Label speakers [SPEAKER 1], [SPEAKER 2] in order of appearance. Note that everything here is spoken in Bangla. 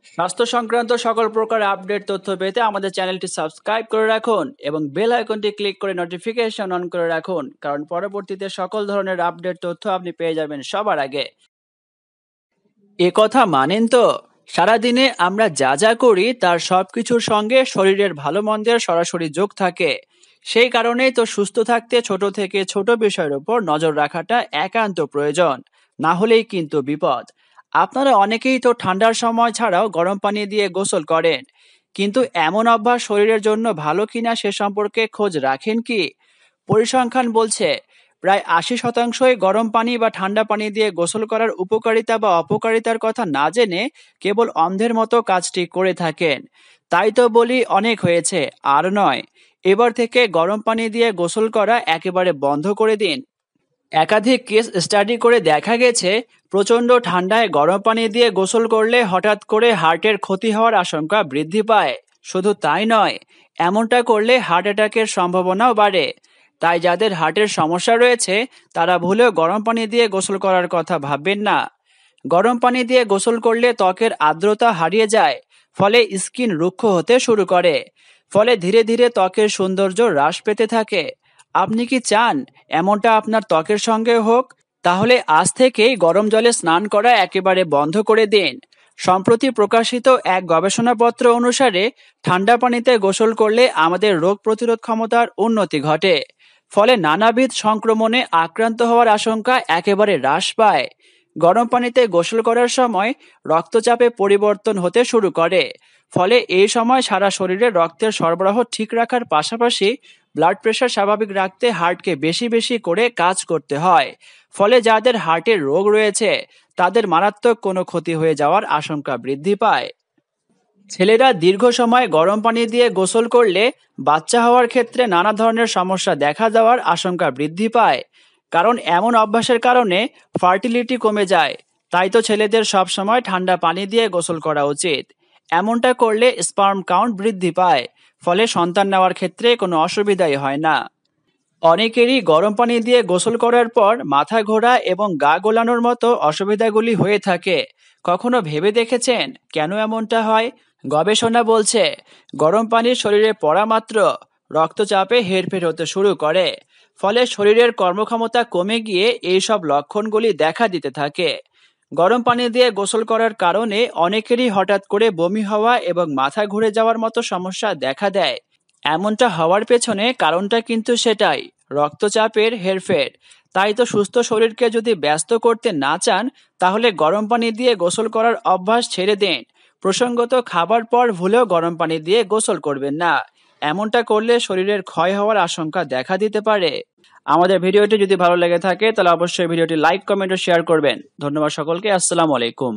[SPEAKER 1] স্বাস্থ্য সংক্রান্ত সকল প্রকার আপডেট তথ্য পেতে আমাদের চ্যানেলটি সাবস্ক্রাইব করে রাখুন এবং বেল আইকনটি ক্লিক করে নোটিফিকেশন অন করে রাখুন, কারণ পরবর্তীতে সকল ধরনের আপডেট তথ্য আপনি পেয়ে যাবেন সবার আগে। এ কথা মানেন তো, সারাদিনে আমরা যা যা করি তার সবকিছুর সঙ্গে শরীরের ভালো মন্দের সরাসরি যোগ থাকে। সেই কারণেই তো সুস্থ থাকতে ছোট থেকে ছোট বিষয়ের উপর নজর রাখাটা একান্ত প্রয়োজন, না হলেই কিন্তু বিপদ। আপনারা অনেকেই তো ঠান্ডার সময় ছাড়াও গরম পানি দিয়ে গোসল করেন, কিন্তু এমন অভ্যাস শরীরের জন্য ভালো কিনা সে সম্পর্কে খোঁজ রাখেন কি? পরিসংখ্যান বলছে প্রায় ৮০% গরম পানি বা ঠান্ডা পানি দিয়ে গোসল করার উপকারিতা বা অপকারিতার কথা না জেনে কেবল অন্ধের মতো কাজটি করে থাকেন। তাই তো বলি অনেক হয়েছে, আর নয়। এবার থেকে গরম পানি দিয়ে গোসল করা একেবারে বন্ধ করে দিন। একাধিক কেস স্টাডি করে দেখা গেছে প্রচণ্ড ঠান্ডায় গরম পানি দিয়ে গোসল করলে হঠাৎ করে হার্টের ক্ষতি হওয়ার আশঙ্কা বৃদ্ধি পায়। শুধু তাই নয়, এমনটা করলে হার্ট অ্যাটাকের সম্ভাবনাও বাড়ে। তাই যাদের হার্টের সমস্যা রয়েছে তারা ভুলেও গরম পানি দিয়ে গোসল করার কথা ভাববেন না। গরম পানি দিয়ে গোসল করলে ত্বকের আর্দ্রতা হারিয়ে যায়, ফলে স্কিন রুক্ষ হতে শুরু করে। ফলে ধীরে ধীরে ত্বকের সৌন্দর্য হ্রাস পেতে থাকে। আপনি কি চান এমনটা আপনার ত্বকের সঙ্গে হোক? তাহলে আজ থেকেই গরম জলে স্নান করা একেবারে বন্ধ করে দিন। সম্প্রতি প্রকাশিত এক গবেষণাপত্র অনুসারে ঠান্ডা পানিতে গোসল করলে আমাদের রোগ প্রতিরোধ ক্ষমতার উন্নতি ঘটে। ফলে নানাবিধ সংক্রমণে আক্রান্ত হওয়ার আশঙ্কা একেবারে হ্রাস পায়। গরম পানিতে গোসল করার সময় রক্তচাপে পরিবর্তন হতে শুরু করে। ফলে এই সময় সারা শরীরে রক্তের সরবরাহ ঠিক রাখার পাশাপাশি ব্লাড প্রেশার স্বাভাবিক রাখতে হার্টকে বেশি বেশি করে কাজ করতে হয়। ফলে যাদের হার্টের রোগ রয়েছে তাদের মারাত্মক কোনো ক্ষতি হয়ে যাওয়ার আশঙ্কা বৃদ্ধি পায়। ছেলেরা দীর্ঘ সময় গরম পানি দিয়ে গোসল করলে বাচ্চা হওয়ার ক্ষেত্রে নানা ধরনের সমস্যা দেখা দেওয়ার আশঙ্কা বৃদ্ধি পায়, কারণ এমন অভ্যাসের কারণে ফার্টিলিটি কমে যায়। তাই তো ছেলেদের সব সময় ঠান্ডা পানি দিয়ে গোসল করা উচিত। এমনটা করলে স্পার্ম কাউন্ট বৃদ্ধি পায়, ফলে সন্তান নেওয়ার ক্ষেত্রে কোনো অসুবিধাই হয় না। অনেকেরই গরম পানি দিয়ে গোসল করার পর মাথা ঘোরা এবং গা গোলানোর মতো অসুবিধাগুলি হয়ে থাকে। কখনো ভেবে দেখেছেন কেন এমনটা হয়? গবেষণা বলছে গরম পানি শরীরে পড়া মাত্র রক্তচাপে হেরফের হতে শুরু করে। ফলে শরীরের কর্মক্ষমতা কমে গিয়ে এইসব লক্ষণগুলি দেখা দিতে থাকে। গরম পানি দিয়ে গোসল করার কারণে অনেকেরই হঠাৎ করে বমি হওয়া এবং মাথা ঘুরে যাওয়ার মতো সমস্যা দেখা দেয়। এমনটা হওয়ার পেছনে কারণটা কিন্তু সেটাই, রক্তচাপের হেরফের। তাই তো সুস্থ শরীরকে যদি ব্যস্ত করতে না চান তাহলে গরম পানি দিয়ে গোসল করার অভ্যাস ছেড়ে দিন। প্রসঙ্গত খাবার পর ভুলেও গরম পানি দিয়ে গোসল করবেন না। এমনটা করলে শরীরের ক্ষয় হওয়ার আশঙ্কা দেখা দিতে পারে। আমাদের ভিডিওটি যদি ভালো লেগে থাকে তাহলে অবশ্যই ভিডিওটি লাইক, কমেন্ট ও শেয়ার করবেন। ধন্যবাদ সকলকে। আসসালামু আলাইকুম।